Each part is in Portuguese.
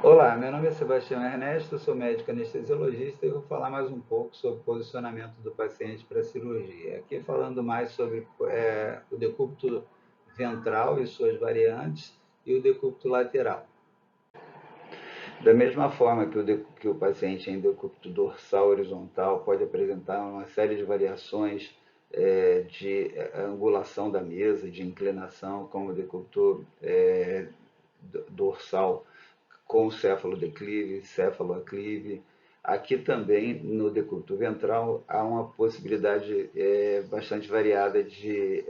Olá, meu nome é Sebastião Ernesto, sou médico anestesiologista e vou falar mais um pouco sobre o posicionamento do paciente para a cirurgia. Aqui falando mais sobre o decúbito ventral e suas variantes e o decúbito lateral. Da mesma forma que o paciente em decúbito dorsal horizontal pode apresentar uma série de variações de angulação da mesa, de inclinação, como o decúbito dorsal com céfalo-declive, céfalo-aclive. Aqui também, no decúbito ventral, há uma possibilidade bastante variada de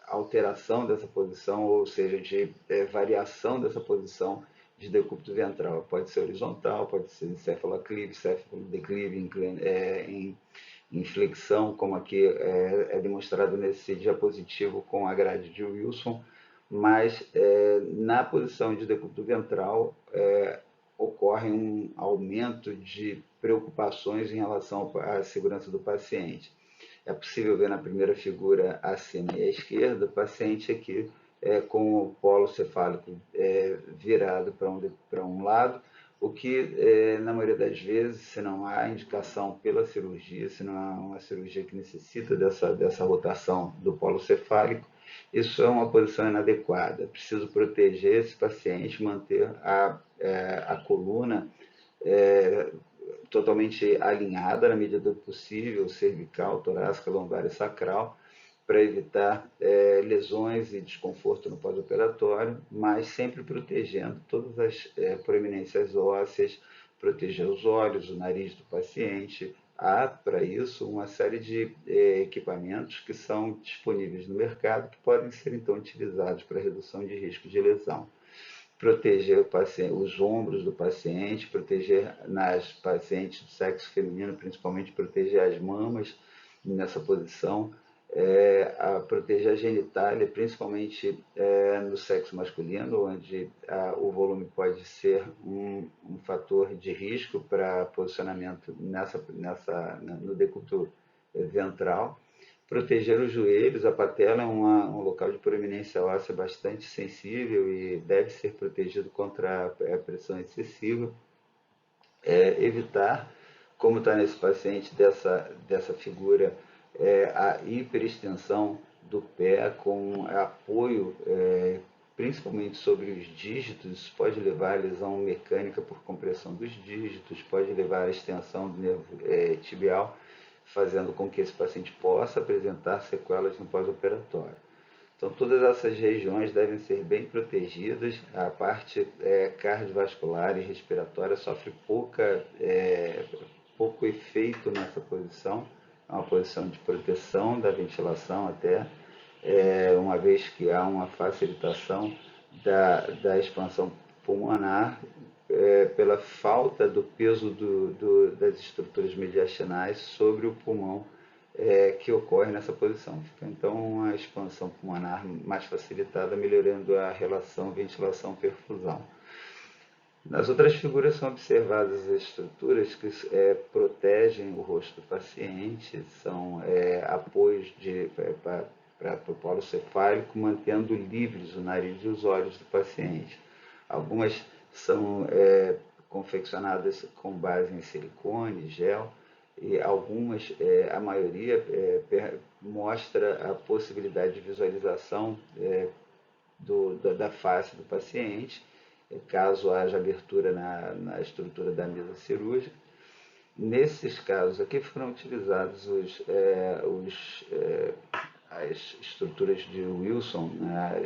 alteração dessa posição, ou seja, de variação dessa posição de decúbito ventral. Pode ser horizontal, pode ser céfalo-aclive, céfalo-declive, em flexão, como aqui é demonstrado nesse diapositivo com a grade de Wilson, mas na posição de decúbito ventral ocorre um aumento de preocupações em relação à segurança do paciente. É possível ver na primeira figura acima e à esquerda o paciente aqui com o polo cefálico virado para um lado, o que, na maioria das vezes, se não há indicação pela cirurgia, se não há uma cirurgia que necessita dessa rotação do polo cefálico, isso é uma posição inadequada. É preciso proteger esse paciente, manter a coluna é, totalmente alinhada na medida do possível, cervical, torácica, lombar e sacral, para evitar lesões e desconforto no pós-operatório, mas sempre protegendo todas as proeminências ósseas, proteger os olhos, o nariz do paciente. Há, para isso, uma série de equipamentos que são disponíveis no mercado que podem ser, então, utilizados para redução de risco de lesão. Proteger o paciente, os ombros do paciente, proteger nas pacientes do sexo feminino, principalmente proteger as mamas nessa posição, proteger a genitália, principalmente no sexo masculino, onde o volume pode ser um fator de risco para posicionamento no decúbito ventral. Proteger os joelhos, a patela é um local de proeminência óssea bastante sensível e deve ser protegido contra a pressão excessiva. Evitar, como está nesse paciente dessa figura, a hiperextensão do pé com apoio principalmente sobre os dígitos. Isso pode levar à lesão mecânica por compressão dos dígitos, pode levar à extensão do nervo tibial, fazendo com que esse paciente possa apresentar sequelas no pós-operatório. Então, todas essas regiões devem ser bem protegidas. A parte cardiovascular e respiratória sofre pouco efeito nessa posição. É uma posição de proteção da ventilação até, uma vez que há uma facilitação da expansão pulmonar pela falta do peso das estruturas mediastinais sobre o pulmão que ocorre nessa posição. Fica então a expansão pulmonar mais facilitada, melhorando a relação ventilação-perfusão. Nas outras figuras são observadas as estruturas que protegem o rosto do paciente, são apoios para o polo cefálico, mantendo livres o nariz e os olhos do paciente. Algumas são confeccionadas com base em silicone, gel, e algumas, a maioria, mostra a possibilidade de visualização da face do paciente, caso haja abertura na estrutura da mesa cirúrgica. Nesses casos aqui foram utilizados as estruturas de Wilson, né,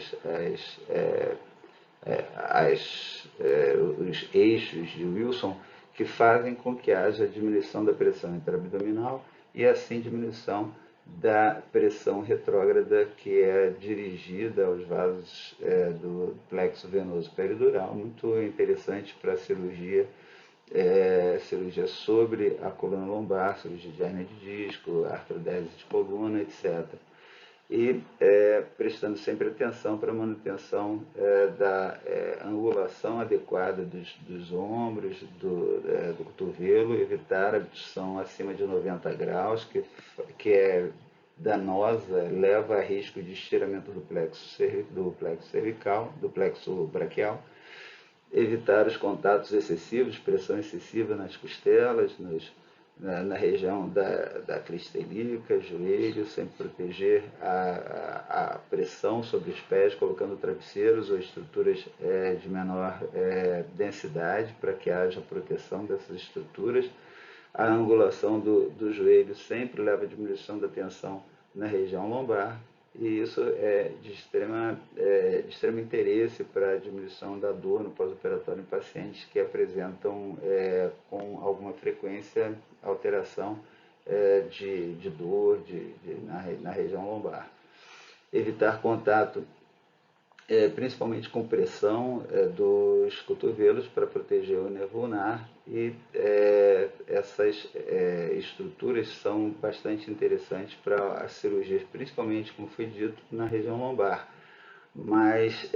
os eixos de Wilson, que fazem com que haja diminuição da pressão intraabdominal e assim diminuição da pressão retrógrada que é dirigida aos vasos do plexo venoso peridural, muito interessante para a cirurgia sobre a coluna lombar, cirurgia de hernia de disco, artrodese de coluna, etc. E prestando sempre atenção para a manutenção da angulação adequada dos ombros, do cotovelo, evitar a abdução acima de 90 graus, que é danosa, leva a risco de estiramento do plexo cervical, do plexo braquial, evitar os contatos excessivos, pressão excessiva nas costelas, na região da crista ilíaca, joelho, sempre proteger a pressão sobre os pés, colocando travesseiros ou estruturas de menor densidade para que haja proteção dessas estruturas. A angulação do joelho sempre leva a diminuição da tensão na região lombar, e isso é de extremo interesse para a diminuição da dor no pós-operatório em pacientes que apresentam com alguma frequência alteração de dor na região lombar. Evitar contato principalmente com pressão dos cotovelos para proteger o nervo ulnar, e essas estruturas são bastante interessantes para as cirurgias, principalmente, como foi dito, na região lombar. Mas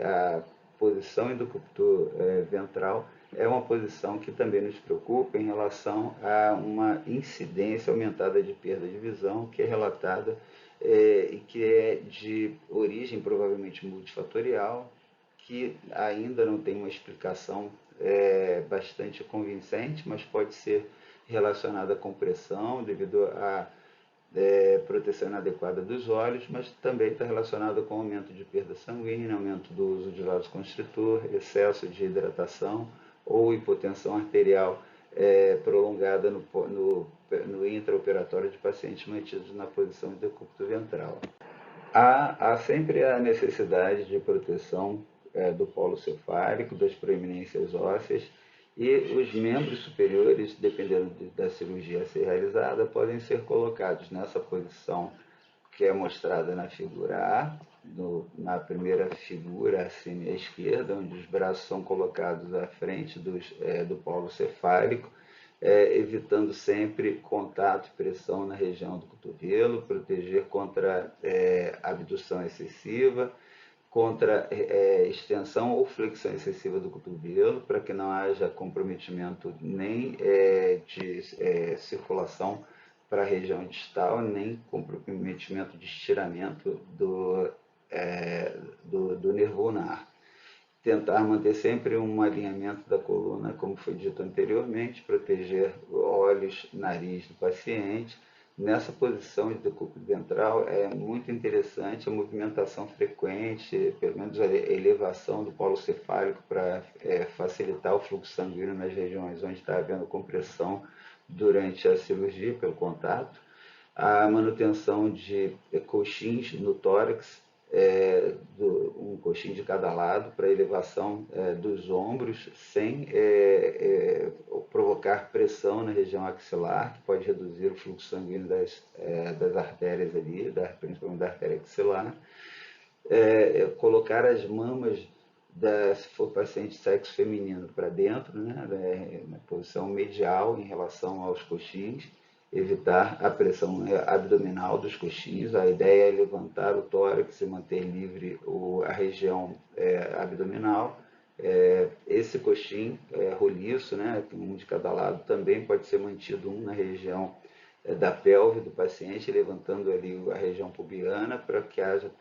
a posição inductor ventral é uma posição que também nos preocupa em relação a uma incidência aumentada de perda de visão, que é relatada e que é de origem provavelmente multifatorial, que ainda não tem uma explicação bastante convincente, mas pode ser relacionada com pressão devido à proteção inadequada dos olhos, mas também está relacionada com aumento de perda sanguínea, aumento do uso de vasoconstritor, excesso de hidratação ou hipotensão arterial prolongada no intraoperatório de pacientes mantidos na posição de decúbito ventral. Há sempre a necessidade de proteção do polo cefálico, das proeminências ósseas, e os membros superiores, dependendo da cirurgia a ser realizada, podem ser colocados nessa posição que é mostrada na figura A, na primeira figura acima à esquerda, onde os braços são colocados à frente do polo cefálico, evitando sempre contato e pressão na região do cotovelo, proteger contra abdução excessiva, contra extensão ou flexão excessiva do cotovelo, para que não haja comprometimento nem de circulação para a região distal, nem comprometimento de estiramento do nervo ulnar. Tentar manter sempre um alinhamento da coluna, como foi dito anteriormente, proteger olhos, nariz do paciente. Nessa posição de decúbito ventral é muito interessante a movimentação frequente, pelo menos a elevação do polo cefálico para facilitar o fluxo sanguíneo nas regiões onde está havendo compressão durante a cirurgia pelo contato. A manutenção de coxins no tórax, um coxim de cada lado para elevação dos ombros, sem provocar pressão na região axilar, que pode reduzir o fluxo sanguíneo das artérias ali, principalmente da artéria axilar. Colocar as mamas, se for paciente de sexo feminino, para dentro, né, na posição medial em relação aos coxins. Evitar a pressão abdominal dos coxins. A ideia é levantar o tórax e manter livre a região abdominal. Esse coxim roliço, né, um de cada lado, também pode ser mantido na região da pelve do paciente, levantando ali a região pubiana, para que haja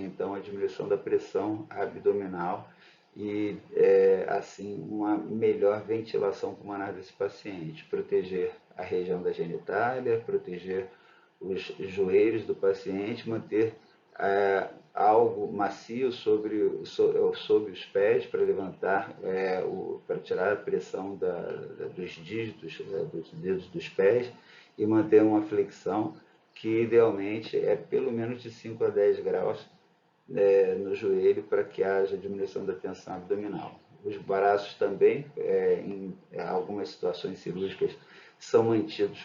então a diminuição da pressão abdominal e assim uma melhor ventilação pulmonar desse paciente. Proteger a região da genitália, proteger os joelhos do paciente, manter algo macio sobre os pés para levantar, para tirar a pressão dos dígitos, dos dedos dos pés, e manter uma flexão que idealmente é pelo menos de 5 a 10 graus no joelho, para que haja diminuição da tensão abdominal. Os braços também, em algumas situações cirúrgicas,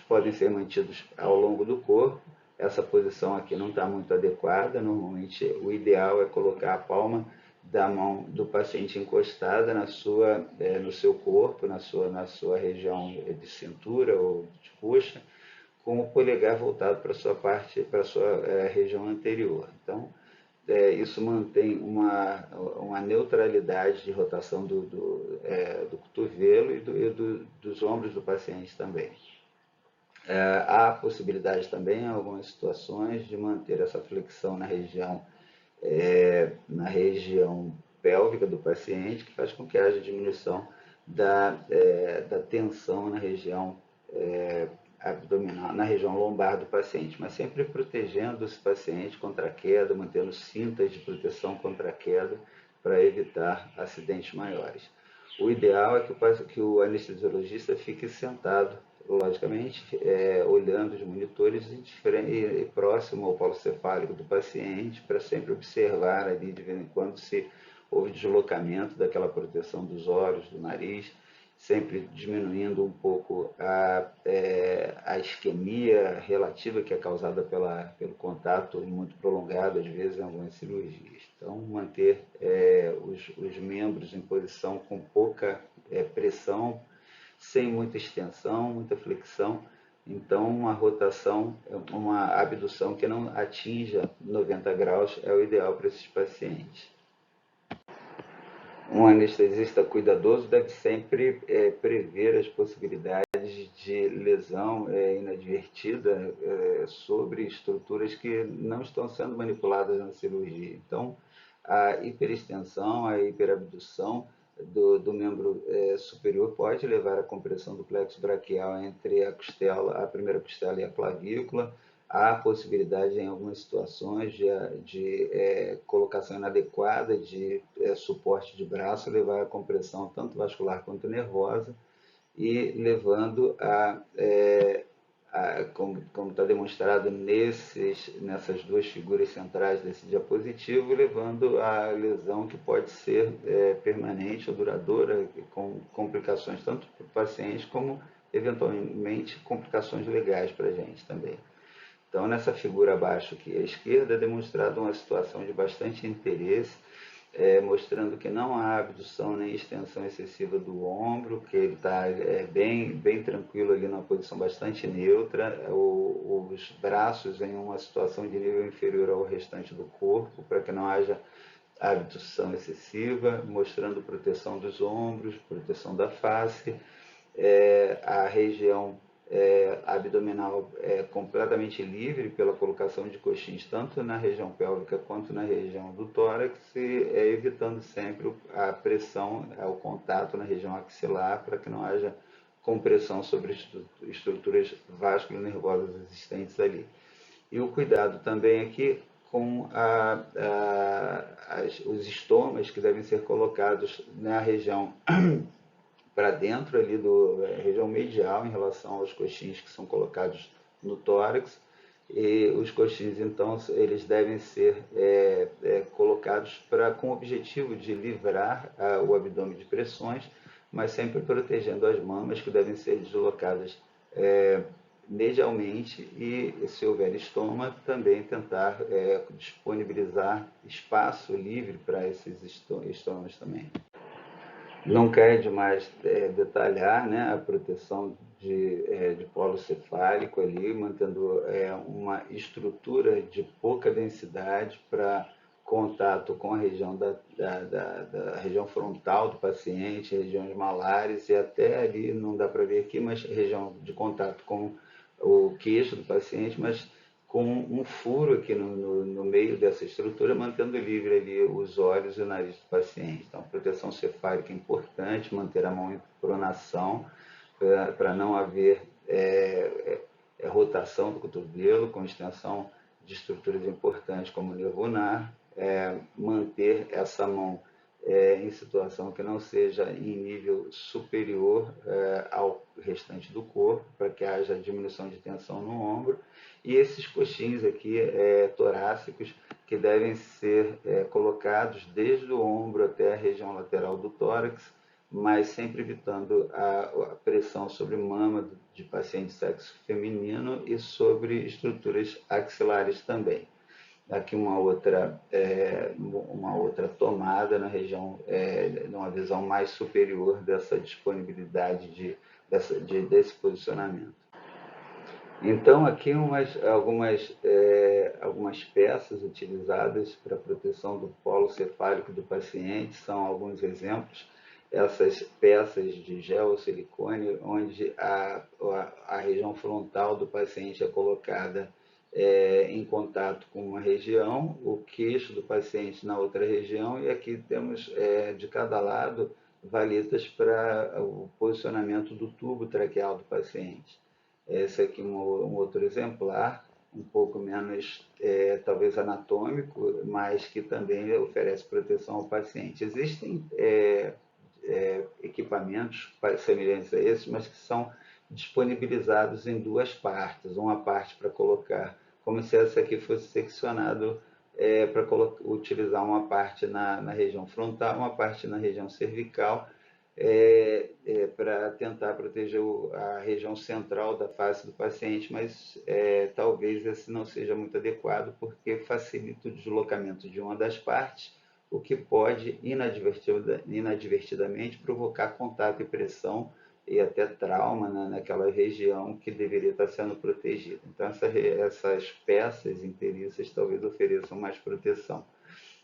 podem ser mantidos ao longo do corpo. Essa posição aqui não está muito adequada. Normalmente o ideal é colocar a palma da mão do paciente encostada no seu corpo, na sua região de cintura ou de coxa, com o polegar voltado para a sua região anterior. Então, isso mantém uma neutralidade de rotação do cotovelo e dos ombros do paciente também. Há possibilidade também, em algumas situações, de manter essa flexão na região pélvica do paciente, que faz com que haja diminuição da tensão na região abdominal, na região lombar do paciente, mas sempre protegendo esse paciente contra a queda, mantendo cintas de proteção contra a queda para evitar acidentes maiores. O ideal é que o anestesiologista fique sentado, logicamente, olhando os monitores e próximo ao polo cefálico do paciente, para sempre observar ali de vez em quando se houve deslocamento daquela proteção dos olhos, do nariz, sempre diminuindo um pouco a isquemia relativa que é causada pelo contato muito prolongado, às vezes, em algumas cirurgias. Então, manter os membros em posição com pouca pressão, sem muita extensão, muita flexão. Então, uma rotação, uma abdução que não atinja 90 graus é o ideal para esses pacientes. Um anestesista cuidadoso deve sempre prever as possibilidades de lesão inadvertida sobre estruturas que não estão sendo manipuladas na cirurgia. Então, a hiperextensão, a hiperabdução do membro superior pode levar à compressão do plexo braquial entre a primeira costela e a clavícula. Há possibilidade, em algumas situações, de colocação inadequada de suporte de braço, levar à compressão tanto vascular quanto nervosa, e levando como está demonstrado nessas duas figuras centrais desse diapositivo, levando à lesão que pode ser permanente ou duradoura, com complicações tanto para o paciente como, eventualmente, complicações legais para a gente também. Então, nessa figura abaixo aqui à esquerda, é demonstrada uma situação de bastante interesse, mostrando que não há abdução nem extensão excessiva do ombro, que ele está bem tranquilo ali numa posição bastante neutra, os braços em uma situação de nível inferior ao restante do corpo, para que não haja abdução excessiva, mostrando proteção dos ombros, proteção da face, a região abdominal completamente livre pela colocação de coxins, tanto na região pélvica quanto na região do tórax, e evitando sempre a pressão, o contato na região axilar, para que não haja compressão sobre estruturas vasculonervosas existentes ali. E o cuidado também aqui com os estomas que devem ser colocados na região para dentro ali da região medial em relação aos coxins que são colocados no tórax. E os coxins, então, eles devem ser colocados com o objetivo de livrar o abdômen de pressões, mas sempre protegendo as mamas, que devem ser deslocadas medialmente, e, se houver estoma, também tentar disponibilizar espaço livre para esses estomas também. Não quer demais detalhar, né, a proteção de polo cefálico ali, mantendo uma estrutura de pouca densidade para contato com a região da região frontal do paciente, regiões malares, e até ali, não dá para ver aqui, mas região de contato com o queixo do paciente, mas com um furo aqui no meio dessa estrutura, mantendo livre ali os olhos e o nariz do paciente. Então, proteção cefálica é importante, manter a mão em pronação, para não haver rotação do cotovelo, com extensão de estruturas importantes como o nervo ulnar, manter essa mão em situação que não seja em nível superior ao restante do corpo, para que haja diminuição de tensão no ombro, e esses coxins aqui torácicos, que devem ser colocados desde o ombro até a região lateral do tórax, mas sempre evitando a pressão sobre mama de paciente de sexo feminino e sobre estruturas axilares também. Aqui uma outra tomada na região, numa visão mais superior dessa disponibilidade desse posicionamento. Então, aqui algumas peças utilizadas para proteção do polo cefálico do paciente, são alguns exemplos. Essas peças de gel ou silicone, onde a região frontal do paciente é colocada em contato com uma região, o queixo do paciente na outra região, e aqui temos de cada lado valetas para o posicionamento do tubo traqueal do paciente. Esse aqui é um outro exemplar, um pouco menos talvez anatômico, mas que também oferece proteção ao paciente. Existem equipamentos semelhantes a esses, mas que são disponibilizados em duas partes. Uma parte para colocar, como se essa aqui fosse seccionado para utilizar uma parte na região frontal, uma parte na região cervical, para tentar proteger a região central da face do paciente, mas talvez esse não seja muito adequado, porque facilita o deslocamento de uma das partes, o que pode inadvertidamente provocar contato e pressão e até trauma, né, naquela região que deveria estar sendo protegida. Então, essas peças inteiriças talvez ofereçam mais proteção.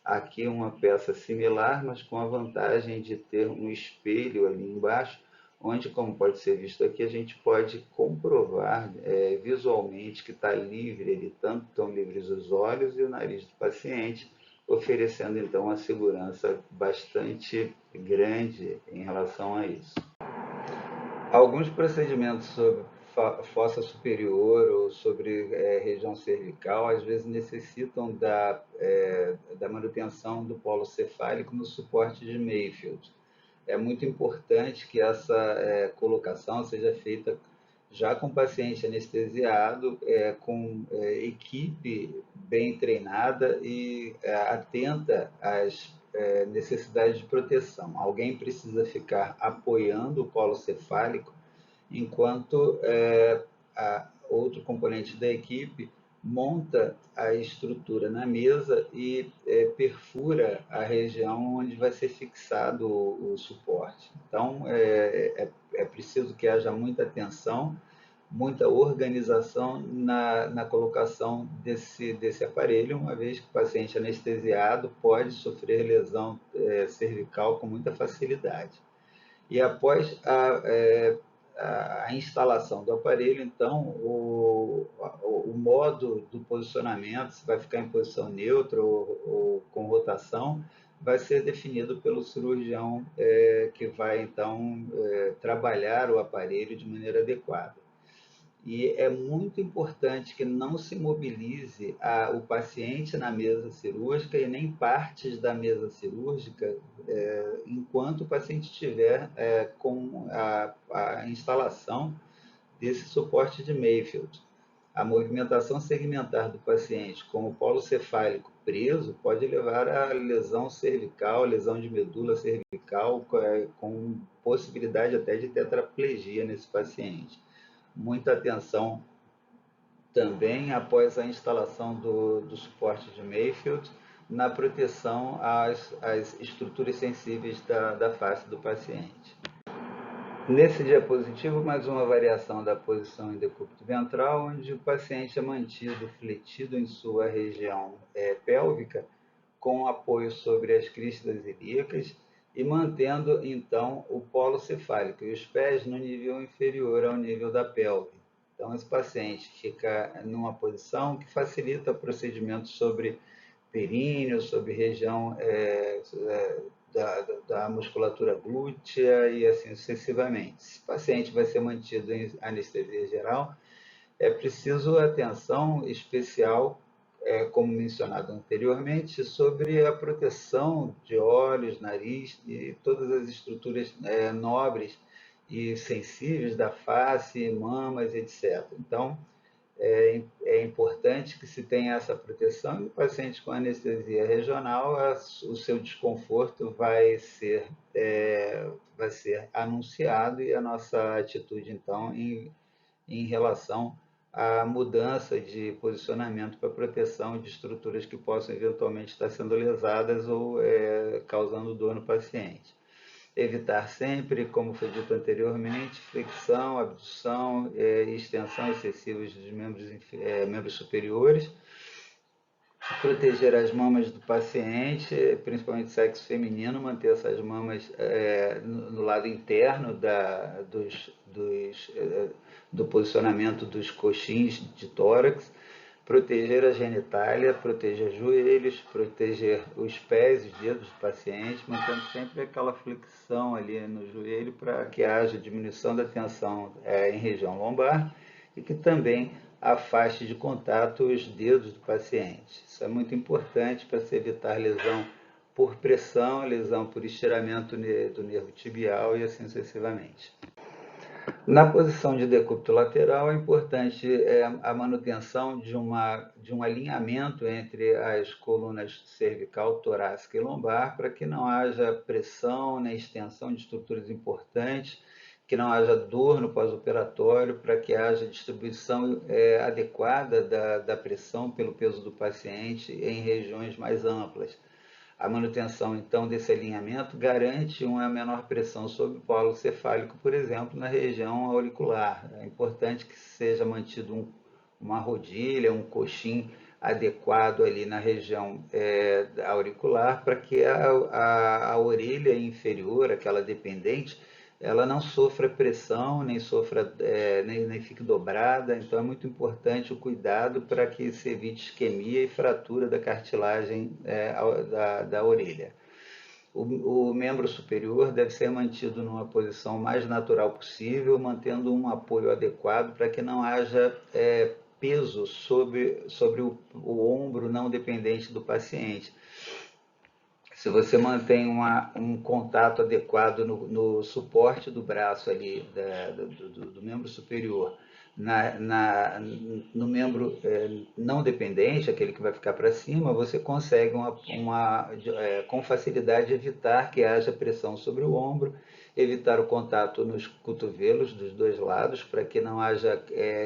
Aqui uma peça similar, mas com a vantagem de ter um espelho ali embaixo, onde, como pode ser visto aqui, a gente pode comprovar visualmente que está livre, tanto estão livres os olhos e o nariz do paciente, oferecendo então uma segurança bastante grande em relação a isso. Alguns procedimentos sobre fossa superior ou sobre região cervical, às vezes necessitam da manutenção do polo cefálico no suporte de Mayfield. É muito importante que essa colocação seja feita já com o paciente anestesiado, com equipe bem treinada e atenta às necessidades de proteção. Alguém precisa ficar apoiando o polo cefálico, enquanto outro componente da equipe monta a estrutura na mesa e perfura a região onde vai ser fixado o suporte. Então, é preciso que haja muita atenção, muita organização na colocação desse aparelho, uma vez que o paciente anestesiado pode sofrer lesão cervical com muita facilidade. E após a instalação do aparelho, então, o modo do posicionamento, se vai ficar em posição neutra ou com rotação, vai ser definido pelo cirurgião que vai, então, trabalhar o aparelho de maneira adequada. E é muito importante que não se mobilize o paciente na mesa cirúrgica e nem partes da mesa cirúrgica enquanto o paciente estiver com a instalação desse suporte de Mayfield. A movimentação segmentar do paciente com o polo cefálico preso pode levar a lesão cervical, lesão de medula cervical, com possibilidade até de tetraplegia nesse paciente. Muita atenção também após a instalação do suporte de Mayfield na proteção às estruturas sensíveis da face do paciente. Nesse diapositivo, mais uma variação da posição em decúbito ventral, onde o paciente é mantido fletido em sua região pélvica, com apoio sobre as cristas ilíacas e mantendo, então, o polo cefálico e os pés no nível inferior ao nível da pelve. Então, esse paciente fica numa posição que facilita o procedimento sobre períneo, sobre região da musculatura glútea e assim sucessivamente. Esse paciente vai ser mantido em anestesia geral. É preciso atenção especial, como mencionado anteriormente, sobre a proteção de olhos, nariz e todas as estruturas nobres e sensíveis da face, mamas, etc. Então, é importante que se tenha essa proteção e o paciente com anestesia regional, o seu desconforto vai ser anunciado e a nossa atitude, então, em relação à mudança de posicionamento para proteção de estruturas que possam eventualmente estar sendo lesadas ou causando dor no paciente. Evitar sempre, como foi dito anteriormente, flexão, abdução e extensão excessivas dos membros superiores. Proteger as mamas do paciente, principalmente sexo feminino, manter essas mamas no lado interno do posicionamento dos coxins de tórax. proteger a genitália, proteger joelhos, proteger os pés, os dedos do paciente, mantendo sempre aquela flexão ali no joelho para que haja diminuição da tensão em região lombar e que também afaste de contato os dedos do paciente. Isso é muito importante para se evitar lesão por pressão, lesão por estiramento do nervo tibial e assim sucessivamente. Na posição de decúbito lateral, é importante a manutenção de um alinhamento entre as colunas cervical, torácica e lombar, para que não haja pressão nem extensão de estruturas importantes, que não haja dor no pós-operatório, para que haja distribuição adequada da pressão pelo peso do paciente em regiões mais amplas. A manutenção, então, desse alinhamento garante uma menor pressão sobre o polo cefálico, por exemplo, na região auricular. É importante que seja mantido uma rodilha, um coxim adequado ali na região auricular, para que a orelha inferior, aquela dependente, ela não sofra pressão, nem sofra, nem fique dobrada. Então é muito importante o cuidado para que se evite isquemia e fratura da cartilagem da orelha. O membro superior deve ser mantido numa posição mais natural possível, mantendo um apoio adequado para que não haja peso sobre o ombro não dependente do paciente. Se você mantém um contato adequado no suporte do braço ali, do membro superior, no membro não dependente, aquele que vai ficar para cima, você consegue com facilidade evitar que haja pressão sobre o ombro, evitar o contato nos cotovelos dos dois lados, para que não haja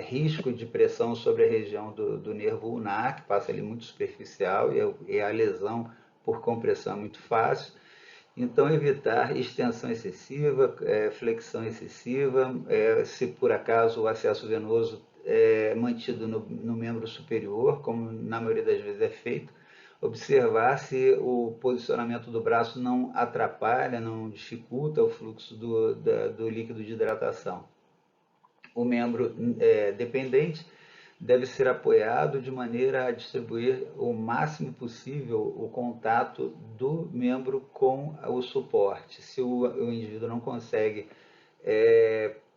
risco de pressão sobre a região do nervo ulnar, que passa ali muito superficial, e a lesão por compressão é muito fácil. Então, evitar extensão excessiva, flexão excessiva, se por acaso o acesso venoso é mantido no membro superior, como na maioria das vezes é feito, observar se o posicionamento do braço não atrapalha, não dificulta o fluxo do líquido de hidratação. O membro dependente deve ser apoiado de maneira a distribuir o máximo possível o contato do membro com o suporte. Se o indivíduo não consegue,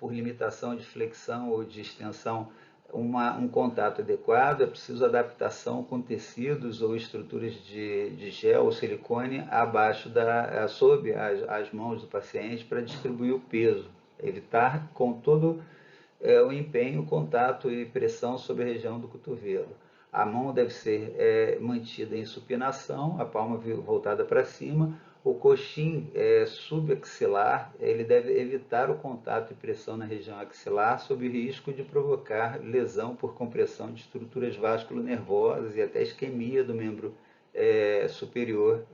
por limitação de flexão ou de extensão, um contato adequado, é preciso adaptação com tecidos ou estruturas de gel ou silicone sob as mãos do paciente para distribuir o peso, evitar com todo o empenho, contato e pressão sobre a região do cotovelo. A mão deve ser mantida em supinação, a palma voltada para cima. O coxim subaxilar, ele deve evitar o contato e pressão na região axilar, sob risco de provocar lesão por compressão de estruturas vasculonervosas e até isquemia do membro superior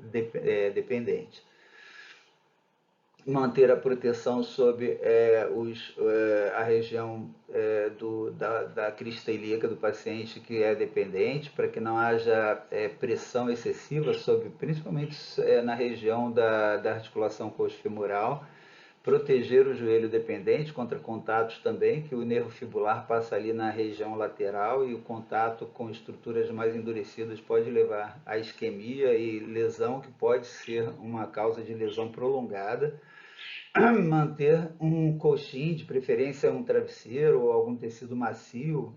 dependente. Manter a proteção sobre a região da crista ilíaca do paciente que é dependente, para que não haja pressão excessiva sobre, principalmente na região da articulação coxofemoral. Proteger o joelho dependente contra contatos também, que o nervo fibular passa ali na região lateral e o contato com estruturas mais endurecidas pode levar à isquemia e lesão, que pode ser uma causa de lesão prolongada. Manter um colchim, de preferência um travesseiro ou algum tecido macio,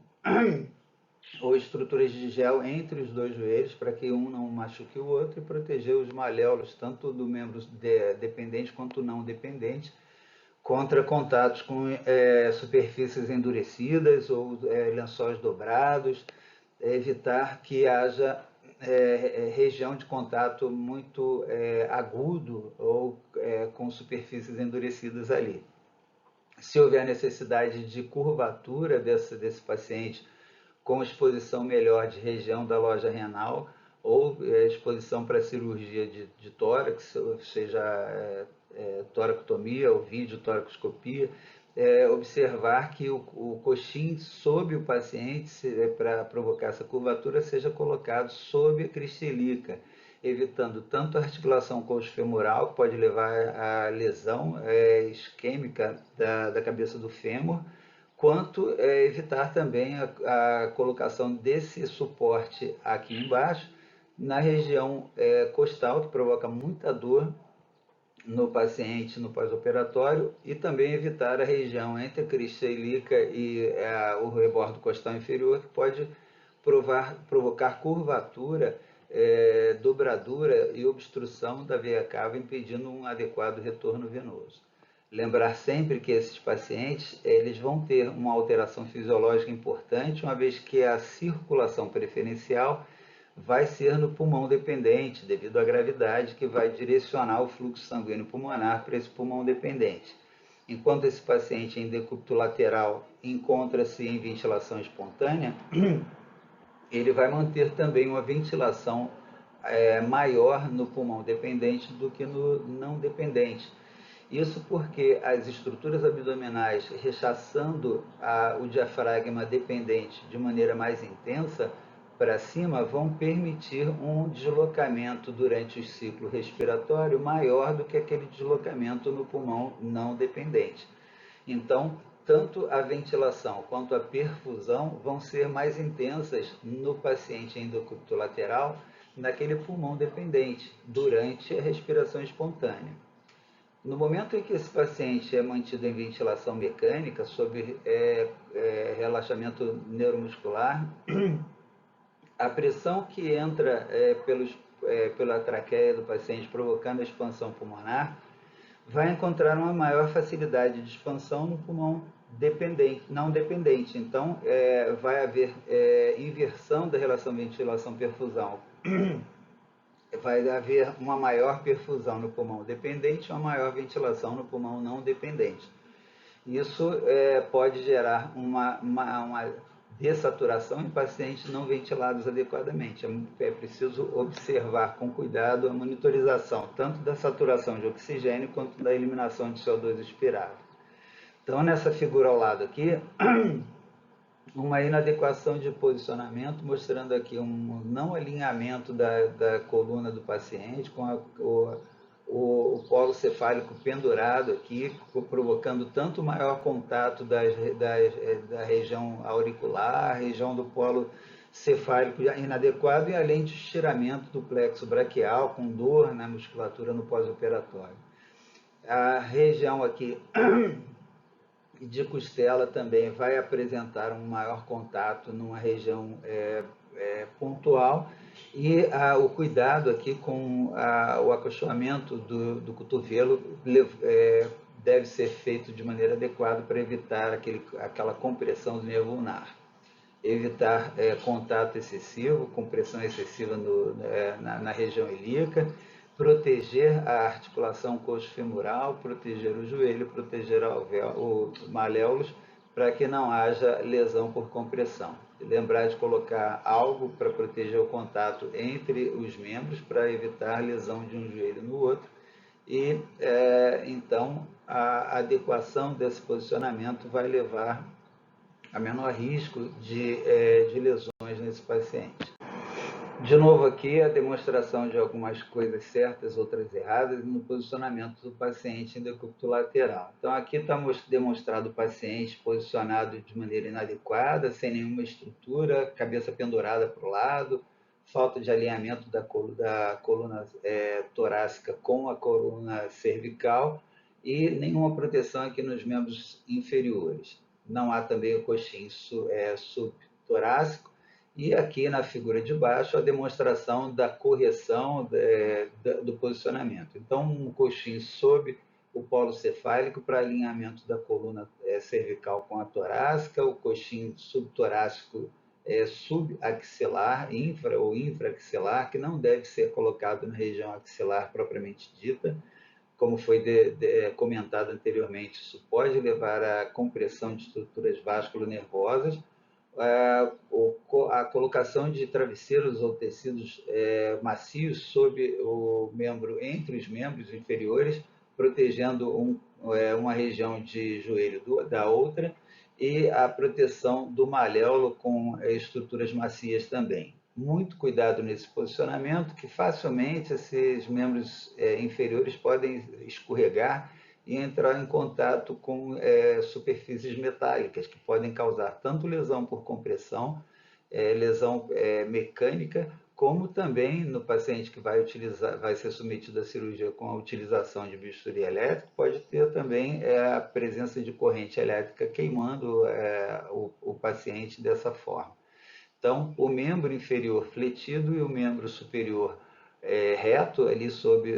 ou estruturas de gel entre os dois joelhos, para que um não machuque o outro, e proteger os maléolos, tanto do membro dependente quanto não dependente, contra contatos com superfícies endurecidas ou lençóis dobrados, evitar que haja região de contato muito agudo ou com superfícies endurecidas ali. Se houver necessidade de curvatura desse paciente, com exposição melhor de região da loja renal, ou exposição para cirurgia de tórax, ou seja, toracotomia ou videotoracoscopia, observar que o coxim sob o paciente, para provocar essa curvatura, seja colocado sob a crista ilíaca, evitando tanto a articulação coxofemoral, que pode levar à lesão isquêmica da cabeça do fêmur, quanto evitar também a colocação desse suporte aqui embaixo, na região costal, que provoca muita dor no paciente no pós-operatório, e também evitar a região entre a crista ilíaca e o rebordo costal inferior, que pode provocar curvatura, dobradura e obstrução da veia cava, impedindo um adequado retorno venoso. Lembrar sempre que esses pacientes eles vão ter uma alteração fisiológica importante, uma vez que a circulação preferencial vai ser no pulmão dependente, devido à gravidade que vai direcionar o fluxo sanguíneo pulmonar para esse pulmão dependente. Enquanto esse paciente em decúbito lateral encontra-se em ventilação espontânea, ele vai manter também uma ventilação maior no pulmão dependente do que no não dependente. Isso porque as estruturas abdominais rechaçando o diafragma dependente de maneira mais intensa para cima vão permitir um deslocamento durante o ciclo respiratório maior do que aquele deslocamento no pulmão não dependente. Então, tanto a ventilação quanto a perfusão vão ser mais intensas no paciente em decúbito lateral, naquele pulmão dependente, durante a respiração espontânea. No momento em que esse paciente é mantido em ventilação mecânica, sob relaxamento neuromuscular, a pressão que entra pela traqueia do paciente, provocando a expansão pulmonar, vai encontrar uma maior facilidade de expansão no pulmão não dependente. Então, vai haver inversão da relação ventilação-perfusão. Vai haver uma maior perfusão no pulmão dependente e uma maior ventilação no pulmão não dependente. Isso pode gerar uma dessaturação em pacientes não ventilados adequadamente. É preciso observar com cuidado a monitorização tanto da saturação de oxigênio quanto da eliminação de CO2 expirado. Então, nessa figura ao lado aqui, uma inadequação de posicionamento, mostrando aqui um não alinhamento da coluna do paciente, com o polo cefálico pendurado aqui, provocando tanto maior contato da região auricular, região do polo cefálico inadequado, e além de estiramento do plexo braquial, com dor na musculatura no pós-operatório. A região aqui de costela também vai apresentar um maior contato numa região pontual, e o cuidado aqui com o acolchoamento do cotovelo deve ser feito de maneira adequada para evitar aquela compressão do nervo ulnar. Evitar contato excessivo, compressão excessiva na região ilíaca, proteger a articulação coxo-femoral, proteger o joelho, proteger os maléolos, para que não haja lesão por compressão. Lembrar de colocar algo para proteger o contato entre os membros, para evitar lesão de um joelho no outro, e então a adequação desse posicionamento vai levar a menor risco de lesões nesse paciente. De novo aqui a demonstração de algumas coisas certas, outras erradas, no posicionamento do paciente em decúbito lateral. Então aqui está demonstrado o paciente posicionado de maneira inadequada, sem nenhuma estrutura, cabeça pendurada para o lado, falta de alinhamento da coluna torácica com a coluna cervical e nenhuma proteção aqui nos membros inferiores. Não há também o coxim subtorácico. E aqui na figura de baixo a demonstração da correção do posicionamento. Então, um coxim sob o polo cefálico para alinhamento da coluna cervical com a torácica, o coxim subtorácico subaxilar, infra ou infraaxilar, que não deve ser colocado na região axilar propriamente dita. Como foi comentado anteriormente, isso pode levar à compressão de estruturas vasculonervosas. A colocação de travesseiros ou tecidos macios sobre o membro, entre os membros inferiores, protegendo uma região de joelho da outra, e a proteção do maléolo com estruturas macias também. Muito cuidado nesse posicionamento, que facilmente esses membros inferiores podem escorregar e entrar em contato com superfícies metálicas, que podem causar tanto lesão por compressão, lesão mecânica, como também no paciente que vai ser submetido à cirurgia com a utilização de bisturi elétrico, pode ter também a presença de corrente elétrica queimando o paciente dessa forma. Então, o membro inferior fletido e o membro superior reto, ali sob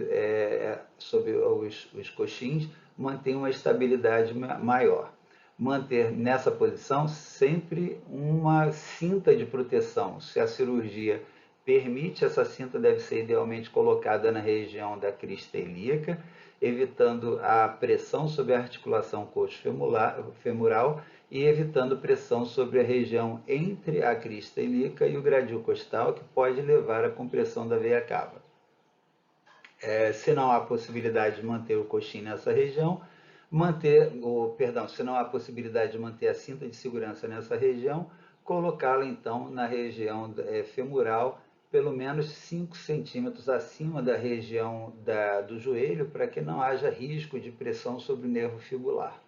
os coxins, mantém uma estabilidade maior. Manter nessa posição sempre uma cinta de proteção. Se a cirurgia permite, essa cinta deve ser idealmente colocada na região da crista ilíaca, evitando a pressão sobre a articulação coxo-femoral e evitando pressão sobre a região entre a crista ilíaca e o gradil costal, que pode levar à compressão da veia cava. Se não há possibilidade de manter o coxim nessa região, se não há possibilidade de manter a cinta de segurança nessa região, colocá-la então na região femoral, pelo menos 5 centímetros acima da região do joelho, para que não haja risco de pressão sobre o nervo fibular.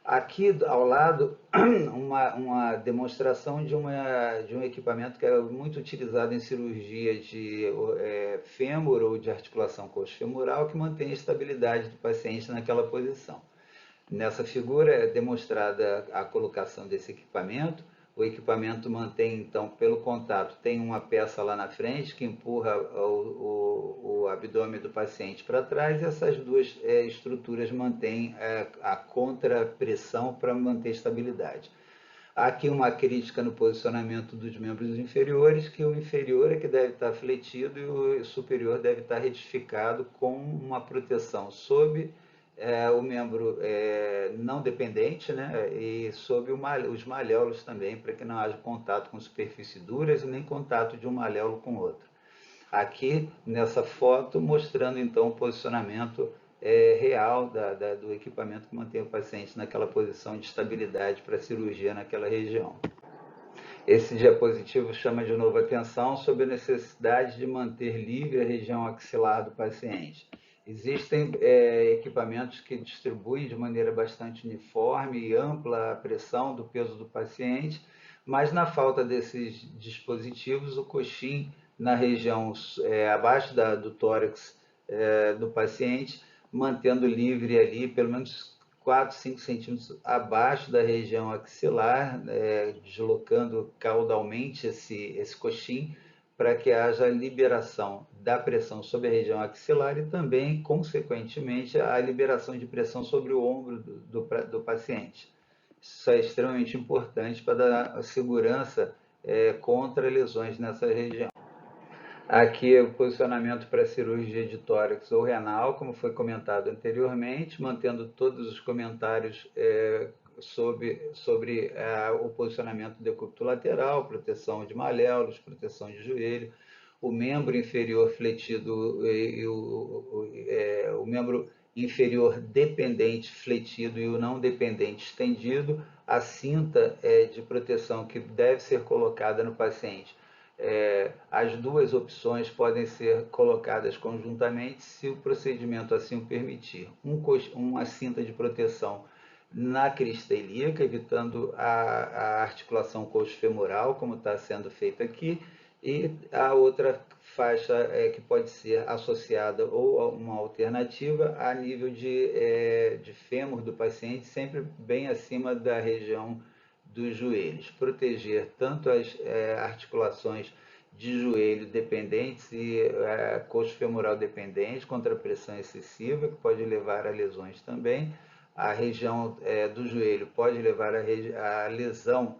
Aqui ao lado, uma demonstração de um equipamento que é muito utilizado em cirurgia de fêmur ou de articulação coxo-femoral, que mantém a estabilidade do paciente naquela posição. Nessa figura é demonstrada a colocação desse equipamento. O equipamento mantém, então, pelo contato, tem uma peça lá na frente que empurra o abdômen do paciente para trás, e essas duas estruturas mantêm a contrapressão para manter estabilidade. Há aqui uma crítica no posicionamento dos membros inferiores, que o inferior é que deve estar fletido e o superior deve estar retificado com uma proteção sob o membro não dependente, né, e sob os malléolos também, para que não haja contato com superfícies duras e nem contato de um malléolo com outro. Aqui nessa foto mostrando então o posicionamento real do equipamento que mantém o paciente naquela posição de estabilidade para a cirurgia naquela região. Esse diapositivo chama de novo a atenção sobre a necessidade de manter livre a região axilar do paciente. Existem equipamentos que distribuem de maneira bastante uniforme e ampla a pressão do peso do paciente, mas na falta desses dispositivos, o coxim na região abaixo do tórax do paciente, mantendo livre ali pelo menos 4, 5 centímetros abaixo da região axilar, deslocando caudalmente esse coxim, para que haja liberação da pressão sobre a região axilar e também, consequentemente, a liberação de pressão sobre o ombro do paciente. Isso é extremamente importante para dar segurança contra lesões nessa região. Aqui é o posicionamento para cirurgia de tórax ou renal, como foi comentado anteriormente, mantendo todos os comentários sobre o posicionamento do decúbito lateral, proteção de malléolos, proteção de joelho, o membro inferior fletido e o membro inferior dependente fletido e o não dependente estendido, a cinta de proteção que deve ser colocada no paciente. As duas opções podem ser colocadas conjuntamente se o procedimento assim o permitir. Uma cinta de proteção na crista ilíaca, evitando a articulação coxo-femoral, como está sendo feito aqui, e a outra faixa que pode ser associada ou uma alternativa a nível de fêmur do paciente, sempre bem acima da região dos joelhos. Proteger tanto as articulações de joelho dependentes e coxo-femoral dependente contra a pressão excessiva, que pode levar a lesões também. A região do joelho pode levar a lesão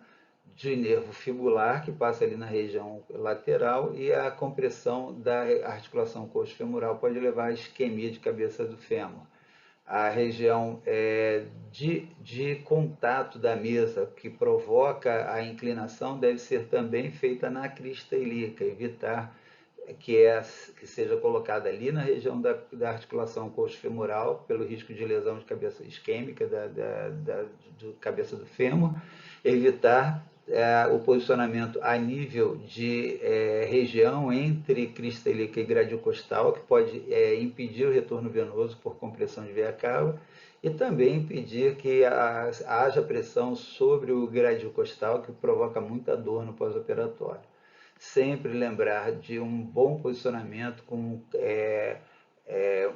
de nervo fibular, que passa ali na região lateral, e a compressão da articulação coxo-femoral pode levar à isquemia de cabeça do fêmur. A região de contato da mesa que provoca a inclinação deve ser também feita na crista ilíaca, evitar que seja colocada ali na região da articulação coxo-femoral, pelo risco de lesão de cabeça isquêmica da cabeça do fêmur, evitar o posicionamento a nível de região entre crista ilíaca e gradil costal, que pode impedir o retorno venoso por compressão de veia cava, e também impedir que haja pressão sobre o gradil costal, que provoca muita dor no pós-operatório. Sempre lembrar de um bom posicionamento com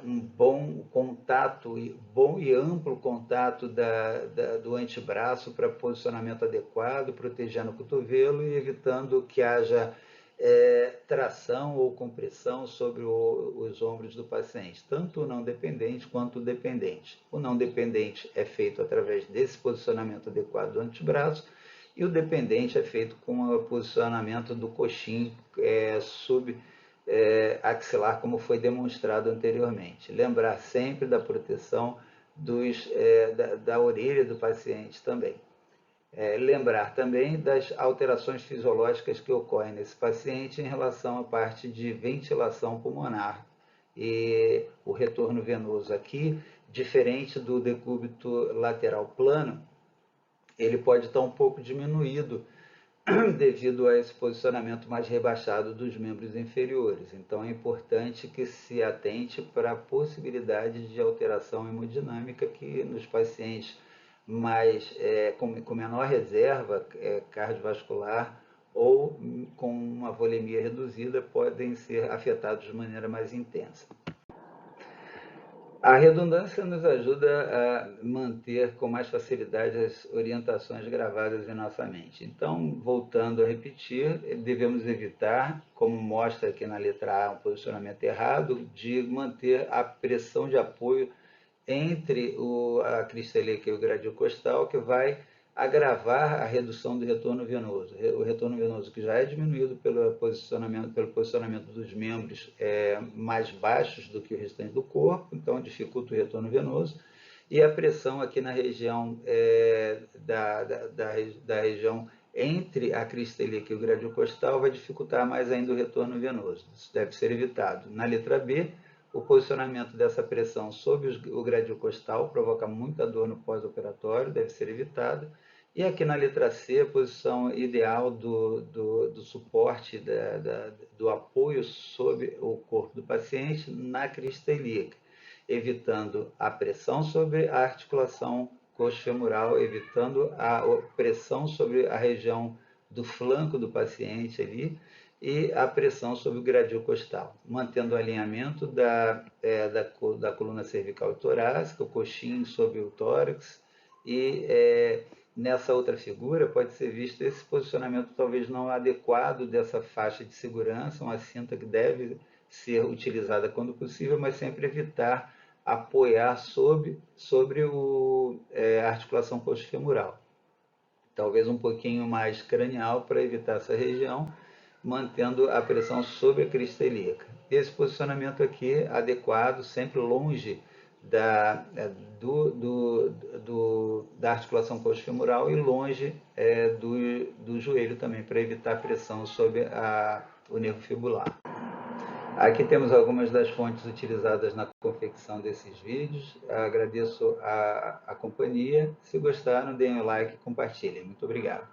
um bom contato, bom e amplo contato do antebraço para posicionamento adequado, protegendo o cotovelo e evitando que haja tração ou compressão sobre os ombros do paciente, tanto o não dependente quanto o dependente. O não dependente é feito através desse posicionamento adequado do antebraço, e o dependente é feito com o posicionamento do coxim axilar, como foi demonstrado anteriormente. Lembrar sempre da proteção da orelha do paciente também. Lembrar também das alterações fisiológicas que ocorrem nesse paciente em relação à parte de ventilação pulmonar. E o retorno venoso aqui, diferente do decúbito lateral plano, ele pode estar um pouco diminuído devido a esse posicionamento mais rebaixado dos membros inferiores. Então é importante que se atente para a possibilidade de alteração hemodinâmica que nos pacientes com menor reserva cardiovascular ou com uma volemia reduzida podem ser afetados de maneira mais intensa. A redundância nos ajuda a manter com mais facilidade as orientações gravadas em nossa mente. Então, voltando a repetir, devemos evitar, como mostra aqui na letra A, um posicionamento errado, de manter a pressão de apoio entre a crista ilíaca e o gradil costal, que vai agravar a redução do retorno venoso. O retorno venoso que já é diminuído pelo posicionamento dos membros mais baixos do que o restante do corpo, então dificulta o retorno venoso, e a pressão aqui na região da região entre a crista ilíaca e o gradil costal vai dificultar mais ainda o retorno venoso. Isso deve ser evitado. Na letra B, o posicionamento dessa pressão sobre o gradil costal provoca muita dor no pós-operatório, deve ser evitado. E aqui na letra C, a posição ideal do suporte, do apoio sobre o corpo do paciente na crista ilíaca, evitando a pressão sobre a articulação coxofemoral, evitando a pressão sobre a região do flanco do paciente ali, e a pressão sobre o gradil costal, mantendo o alinhamento da coluna cervical e torácica, o coxim sobre o tórax, e nessa outra figura pode ser visto esse posicionamento talvez não adequado dessa faixa de segurança, uma cinta que deve ser utilizada quando possível, mas sempre evitar apoiar sobre a articulação coxofemoral. Talvez um pouquinho mais cranial para evitar essa região, mantendo a pressão sobre a crista ilíaca. Esse posicionamento aqui adequado, sempre longe da articulação coxofemoral e longe do joelho também, para evitar pressão sobre o nervo fibular. Aqui temos algumas das fontes utilizadas na confecção desses vídeos. Agradeço a companhia. Se gostaram, deem um like e compartilhem. Muito obrigado.